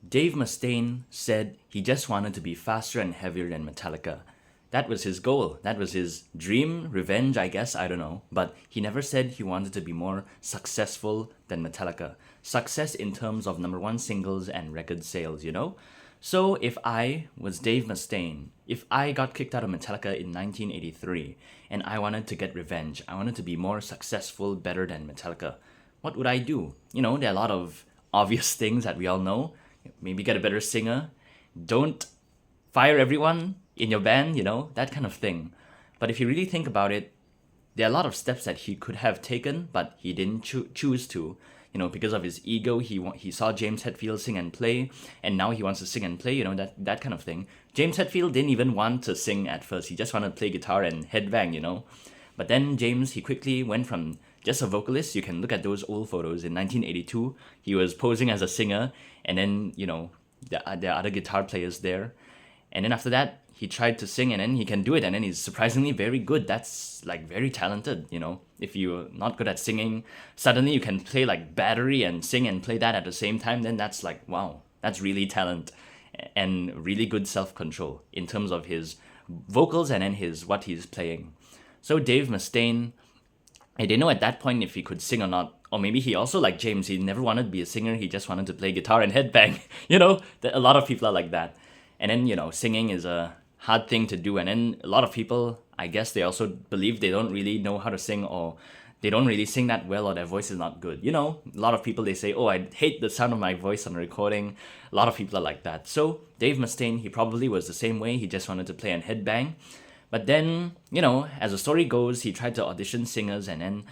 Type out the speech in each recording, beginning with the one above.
Dave Mustaine said he just wanted to be faster and heavier than Metallica. That was his goal. That was his dream, revenge, I guess, I don't know. But he never said he wanted to be more successful than Metallica. Success in terms of number one singles and record sales, you know? So if I was Dave Mustaine, if I got kicked out of Metallica in 1983 and I wanted to get revenge, I wanted to be more successful, better than Metallica, what would I do? You know, there are a lot of obvious things that we all know. Maybe get a better singer. Don't fire everyone in your band, you know, that kind of thing. But if you really think about it, there are a lot of steps that he could have taken, but he didn't choose to. You know, because of his ego, he saw James Hetfield sing and play, and now he wants to sing and play. You know, that kind of thing. James Hetfield didn't even want to sing at first. He just wanted to play guitar and headbang. You know, but then James he quickly went from just a vocalist. You can look at those old photos in 1982. He was posing as a singer, and then you know there are other guitar players there, and then after that he tried to sing and then he can do it and then he's surprisingly very good. That's like very talented, you know. If you're not good at singing, suddenly you can play like battery and sing and play that at the same time, then that's like wow, that's really talent and really good self-control in terms of his vocals and then his what he's playing. So Dave Mustaine, I didn't know at that point if he could sing or not. Or maybe he also, like James, he never wanted to be a singer. He just wanted to play guitar and headbang. You know, a lot of people are like that. And then, you know, singing is a hard thing to do. And then a lot of people, I guess they also believe they don't really know how to sing or they don't really sing that well or their voice is not good. You know, a lot of people, they say, oh, I hate the sound of my voice on a recording. A lot of people are like that. So Dave Mustaine, he probably was the same way. He just wanted to play and headbang. But then, you know, as the story goes, he tried to audition singers and then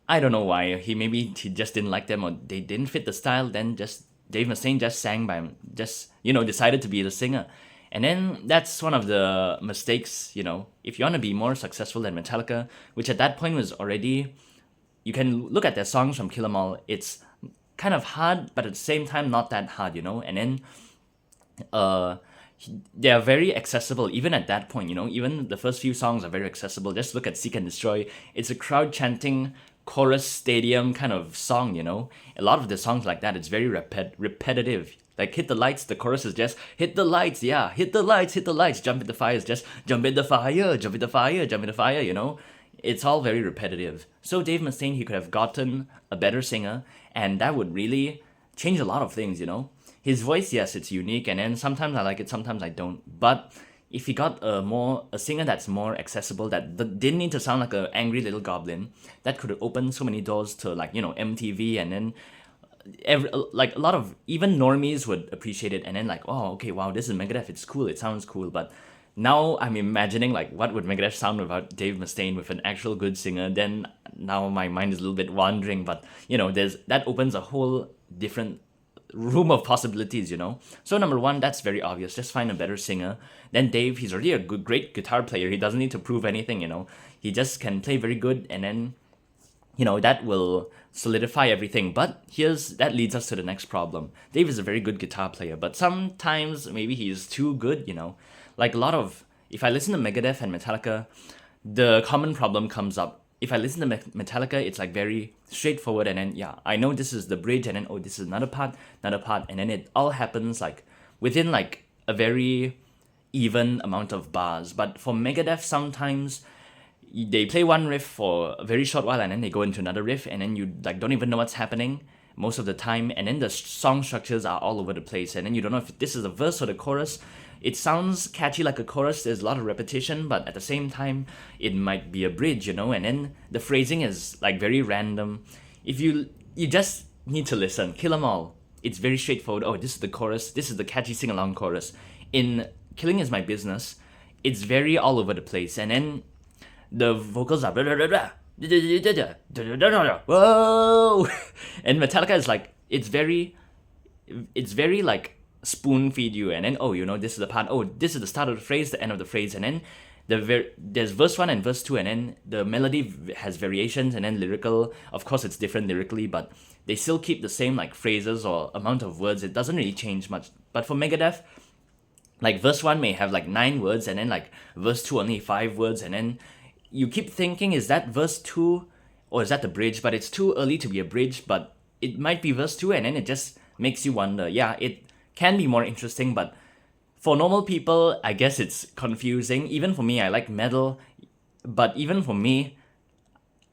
I don't know why. He just didn't like them or they didn't fit the style. Then just Dave Mustaine just sang by him, just you know decided to be the singer, and then that's one of the mistakes. You know, if you want to be more successful than Metallica, which at that point was already, you can look at their songs from Kill 'Em All. It's kind of hard, but at the same time not that hard. You know, and then uh they are very accessible even at that point, you know. Even the first few songs are very accessible. Just look at Seek and Destroy. It's a crowd chanting chorus stadium kind of song, you know. A lot of the songs like that, it's very repetitive. Like Hit the Lights, the chorus is just hit the lights, yeah, hit the lights, hit the lights. Jump in the fire is just jump in the fire, jump in the fire, jump in the fire, you know. It's all very repetitive. So Dave Mustaine, he could have gotten a better singer and that would really change a lot of things, you know. His voice, yes, it's unique, and then sometimes I like it, sometimes I don't. But if he got a singer that's more accessible, that didn't need to sound like an angry little goblin, that could open so many doors to like you know MTV, and then like a lot of even normies would appreciate it, and then like oh okay wow this is Megadeth, it's cool, it sounds cool, but. Now I'm imagining like what would Megadeth sound without Dave Mustaine with an actual good singer. Then now my mind is a little bit wandering, but you know there's that opens a whole different room of possibilities, you know. So number one, that's very obvious. Just find a better singer. Then Dave, he's already a good, great guitar player. He doesn't need to prove anything, you know. He just can play very good, and then, you know, that will solidify everything. But that leads us to the next problem. Dave is a very good guitar player, but sometimes maybe he's too good, you know. Like a lot of, if I listen to Megadeth and Metallica, the common problem comes up. If I listen to Metallica, it's like very straightforward, and then yeah, I know this is the bridge, and then oh, this is another part, and then it all happens like within like a very even amount of bars. But for Megadeth, sometimes they play one riff for a very short while, and then they go into another riff, and then you like don't even know what's happening most of the time, and then the song structures are all over the place, and then you don't know if this is a verse or the chorus. It sounds catchy like a chorus, there's a lot of repetition, but at the same time, it might be a bridge, you know, and then the phrasing is like very random. If you just need to listen, Kill 'Em All, it's very straightforward. Oh, this is the chorus, this is the catchy sing-along chorus. In Killing Is My Business, it's very all over the place, and then the vocals are blah, blah, blah, blah. Whoa! And Metallica is like, it's very like spoon feed you, and then oh you know this is the part, oh this is the start of the phrase, the end of the phrase, and then there's verse 1 and verse 2, and then the melody has variations, and then lyrical, of course it's different lyrically, but they still keep the same like phrases or amount of words. It doesn't really change much. But for Megadeth, like verse 1 may have like 9 words, and then like verse 2 only 5 words, and then you keep thinking, is that verse 2 or is that the bridge? But it's too early to be a bridge, but it might be verse 2, and then it just makes you wonder. Yeah, it can be more interesting, but for normal people, I guess it's confusing. Even for me, I like metal, but even for me,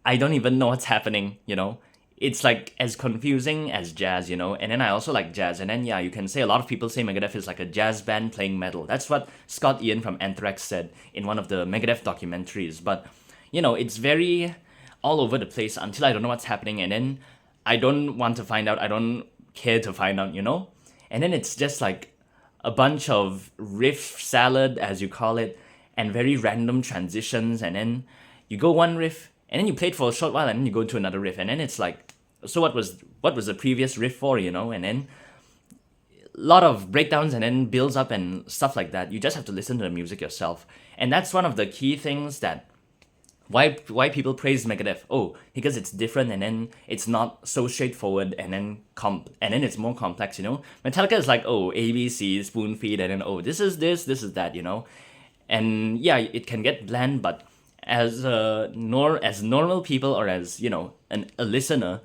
I don't even know what's happening, you know? It's like as confusing as jazz, you know? And then I also like jazz. And then, yeah, you can say a lot of people say Megadeth is like a jazz band playing metal. That's what Scott Ian from Anthrax said in one of the Megadeth documentaries. But, you know, it's very all over the place until I don't know what's happening. And then I don't want to find out. I don't care to find out, you know? And then it's just like a bunch of riff salad, as you call it, and very random transitions. And then you go one riff, and then you play it for a short while, and then you go to another riff, and then it's like, so what was the previous riff for, you know? And then a lot of breakdowns, and then builds up and stuff like that. You just have to listen to the music yourself, and that's one of the key things that why people praise Megadeth. Oh, because it's different, and then it's not so straightforward, and then it's more complex, you know. Metallica is like, oh, ABC, spoon feed, and then oh, this is that, you know. And yeah, it can get bland, but as normal people, or as, you know, a listener,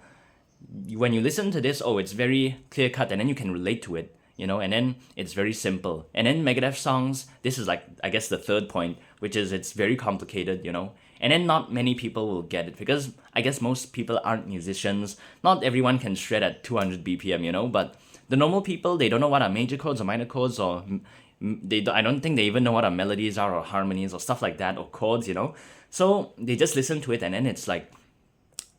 when you listen to this, oh, it's very clear cut, and then you can relate to it, you know, and then it's very simple. And then Megadeth songs, this is like, I guess, the third point, which is it's very complicated, you know, and then not many people will get it, because I guess most people aren't musicians. Not everyone can shred at 200 BPM, you know, but the normal people, they don't know what are major chords or minor chords, or I don't think they even know what our melodies are, or harmonies, or stuff like that, or chords, you know. So they just listen to it, and then it's like,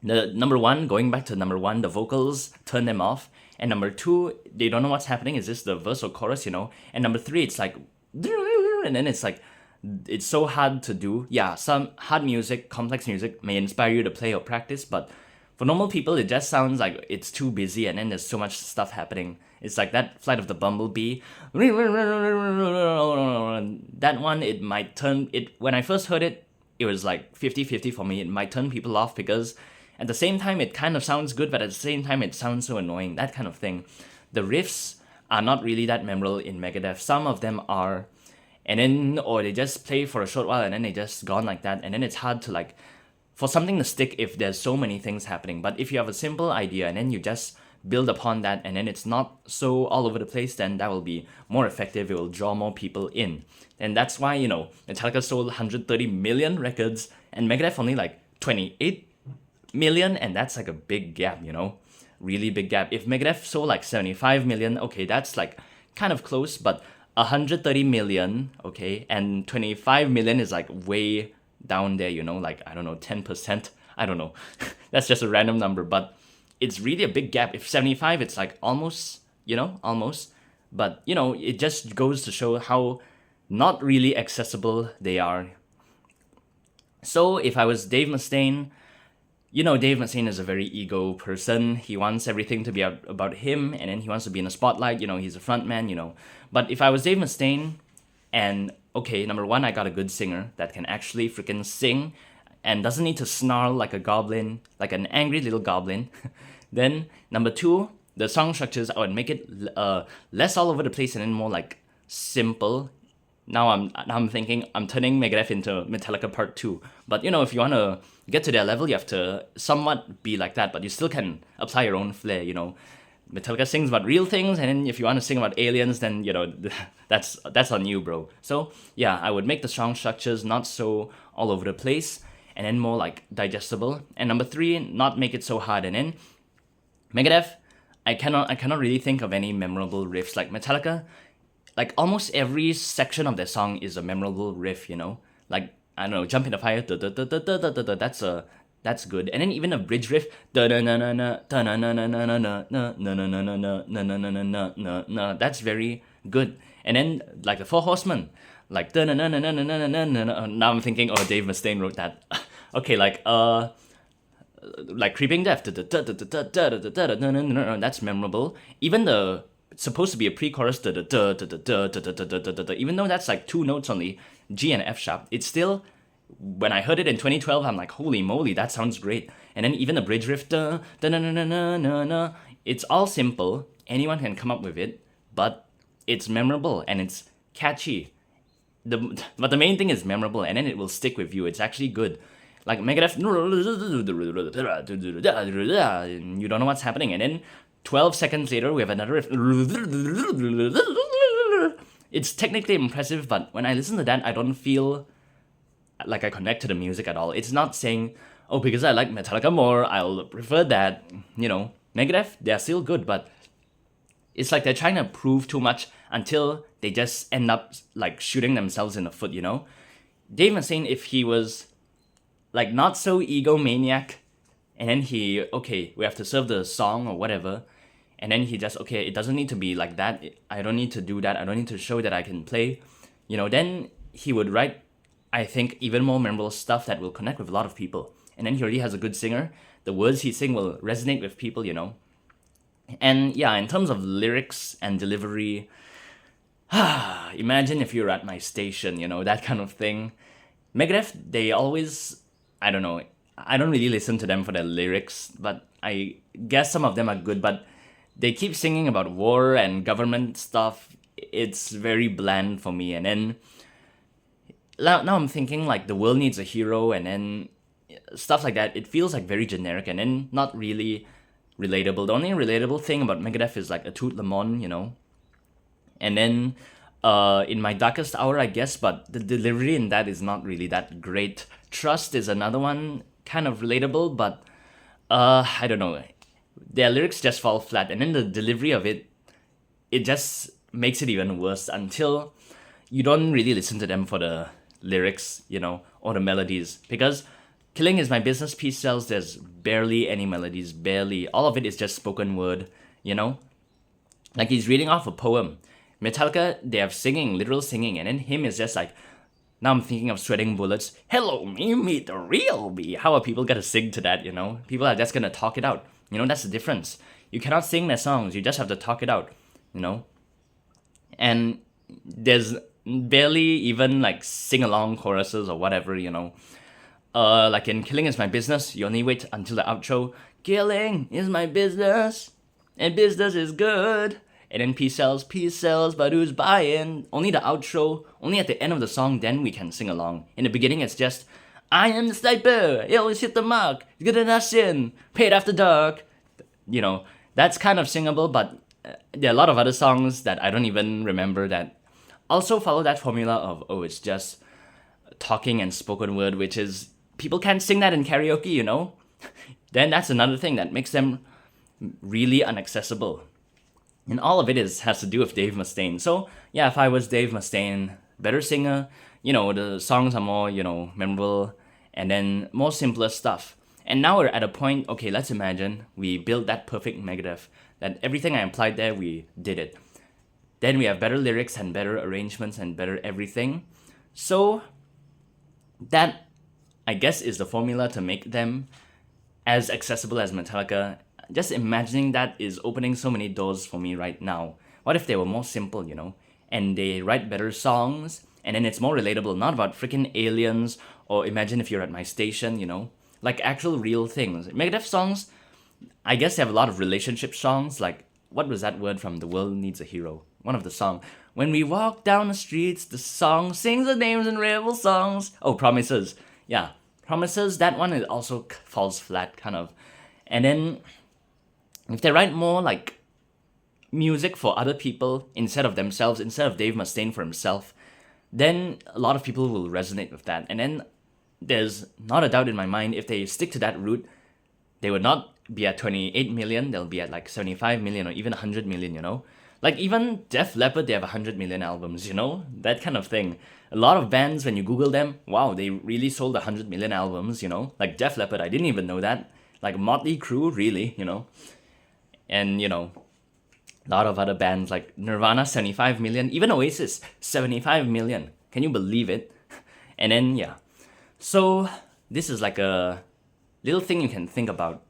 the number one, going back to number one, the vocals turn them off, and number two, they don't know what's happening. Is this the verse or chorus, you know? And number three, it's like, and then it's like, it's so hard to do. Yeah, some hard music, complex music may inspire you to play or practice, but for normal people, it just sounds like it's too busy, and then there's so much stuff happening. It's like that Flight of the Bumblebee. That one, it might turn it. When I first heard it, it was like 50-50 for me. It might turn people off, because at the same time, it kind of sounds good, but at the same time, it sounds so annoying. That kind of thing. The riffs are not really that memorable in Megadeth. Some of them are, and then, or they just play for a short while, and then they just gone like that. And then it's hard to like, for something to stick if there's so many things happening. But if you have a simple idea, and then you just build upon that, and then it's not so all over the place, then that will be more effective. It will draw more people in. And that's why, you know, Metallica sold 130 million records, and Megadeth only like 28 million, and that's like a big gap, you know, really big gap. If Megadeth sold like 75 million, okay, that's like kind of close, but 130 million, okay, and 25 million is like way down there, you know, like, I don't know, 10%, I don't know. That's just a random number, but it's really a big gap. If 75, it's like almost, you know, almost, but, you know, it just goes to show how not really accessible they are. So if I was Dave Mustaine, you know, Dave Mustaine is a very ego person. He wants everything to be about him, and then he wants to be in the spotlight. You know, he's a front man, you know. But if I was Dave Mustaine, and okay, number one, I got a good singer that can actually freaking sing and doesn't need to snarl like a goblin, like an angry little goblin. Then number two, the song structures, I would make it less all over the place and then more like simple. Now I'm thinking I'm turning Megadeth into Metallica Part 2. But, you know, if you want to get to their level, you have to somewhat be like that, but you still can apply your own flair, you know. Metallica sings about real things, and then if you want to sing about aliens, then, you know, that's on you, bro. So, yeah, I would make the song structures not so all over the place, and then more, like, digestible. And number three, not make it so hard. And then Megadeth, I cannot really think of any memorable riffs. Like Metallica, like almost every section of their song is a memorable riff, you know? Like, I don't know, Jump in the Fire, that's good. And then even a bridge riff, that's very good. And then like the Four Horsemen, like now I'm thinking, oh, Dave Mustaine wrote that. Okay, like Creeping Death, that's memorable. Even the it's supposed to be a pre-chorus, even though that's like two notes only, G and F sharp, it's still, when I heard it in 2012, I'm like, holy moly, that sounds great. And then even the bridge riff, it's all simple, anyone can come up with it, but it's memorable and it's catchy. But the main thing is memorable, and then it will stick with you. It's actually good. Like Megadeth, you don't know what's happening, and then 12 seconds later, we have another riff. It's technically impressive, but when I listen to that, I don't feel like I connect to the music at all. It's not saying, oh, because I like Metallica more, I'll prefer that. Megadeth, they're still good, but it's like they're trying to prove too much until they just end up like shooting themselves in the foot. Dave Mustaine, if he was like not so egomaniac, and then we have to serve the song or whatever, and then he just, it doesn't need to be like that. I don't need to do that. I don't need to show that I can play. Then he would write, I think, even more memorable stuff that will connect with a lot of people. And then he already has a good singer. The words he sing will resonate with people. And yeah, in terms of lyrics and delivery, imagine if you're at my station, that kind of thing. Megadeth, they always, I don't know, I don't really listen to them for their lyrics, but I guess some of them are good, but they keep singing about war and government stuff. It's very bland for me. And then now I'm thinking like the world needs a hero, and then stuff like that. It feels like very generic and then not really relatable. The only relatable thing about Megadeth is like a Tout Le Monde. And then in My Darkest Hour, I guess, but the delivery in that is not really that great. Trust is another one, kind of relatable, but I don't know. Their lyrics just fall flat, and then the delivery of it just makes it even worse until you don't really listen to them for the lyrics, or the melodies. Because Killing Is My Business, Peace Sells, there's barely any melodies, barely. All of it is just spoken word, Like he's reading off a poem. Metallica, they have singing, literal singing, and then him is just like, now I'm thinking of Sweating Bullets. Hello, me, meet the real me. How are people gonna sing to that, People are just gonna talk it out. That's the difference. You cannot sing their songs, you just have to talk it out, And there's barely even like sing-along choruses or whatever, Like in Killing Is My Business, you only wait until the outro. Killing is my business, and business is good. And then peace sells, but who's buying? Only the outro, only at the end of the song, then we can sing along. In the beginning, it's just, I am the sniper, it always hit the mark, good enough sin, paid after dark. That's kind of singable, but there are a lot of other songs that I don't even remember that also follow that formula of, it's just talking and spoken word, which is, people can't sing that in karaoke, Then that's another thing that makes them really inaccessible. And all of it has to do with Dave Mustaine. So, yeah, if I was Dave Mustaine, better singer, the songs are more, memorable, and then more simpler stuff. And now we're at a point, okay, let's imagine we built that perfect Megadeth, that everything I implied there, we did it. Then we have better lyrics and better arrangements and better everything. So, that, I guess, is the formula to make them as accessible as Metallica. Just imagining that is opening so many doors for me right now. What if they were more simple, And they write better songs, and then it's more relatable, not about freaking aliens, or imagine if you're at my station, Like actual real things. Megadeth songs, I guess they have a lot of relationship songs, like, what was that word from The World Needs a Hero? One of the songs. When we walk down the streets, the song sings the names and rebel songs. Oh, Promises. Yeah, Promises, that one, it also falls flat, kind of. And then if they write more like music for other people instead of themselves, instead of Dave Mustaine for himself, then a lot of people will resonate with that. And then there's not a doubt in my mind, if they stick to that route, they would not be at 28 million, they'll be at like 75 million or even 100 million, Like even Def Leppard, they have 100 million albums, That kind of thing. A lot of bands, when you Google them, wow, they really sold 100 million albums, Like Def Leppard, I didn't even know that. Like Motley Crue, really, And, a lot of other bands like Nirvana, 75 million. Even Oasis, 75 million. Can you believe it? And then, yeah. So, this is like a little thing you can think about.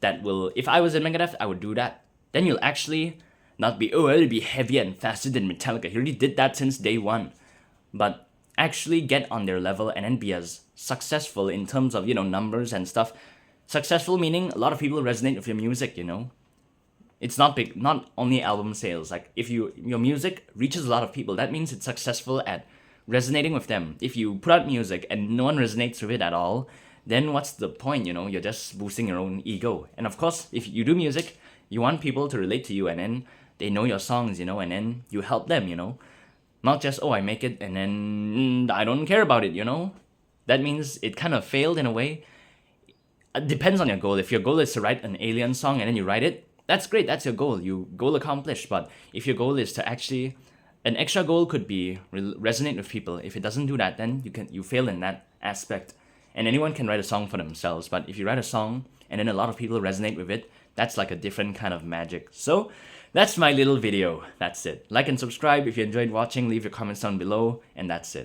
That will, if I was in Megadeth, I would do that. Then you'll actually not be, it'll be heavier and faster than Metallica. He already did that since day one. But actually get on their level and then be as successful in terms of, numbers and stuff. Successful meaning a lot of people resonate with your music, It's not big, not only album sales. Like if your music reaches a lot of people, that means it's successful at resonating with them. If you put out music and no one resonates with it at all, then what's the point, You're just boosting your own ego. And of course, if you do music, You want people to relate to you, and then they know your songs, and then you help them. Not just, oh, I make it and then I don't care about it. That means it kind of failed in a way. It depends on your goal. If your goal is to write an alien song and then you write it, that's great. That's your goal. Goal accomplished. But if your goal is to actually, an extra goal could be resonate with people. If it doesn't do that, then you fail in that aspect. And anyone can write a song for themselves. But if you write a song and then a lot of people resonate with it, that's like a different kind of magic. So that's my little video. That's it. Like and subscribe if you enjoyed watching. Leave your comments down below. And that's it.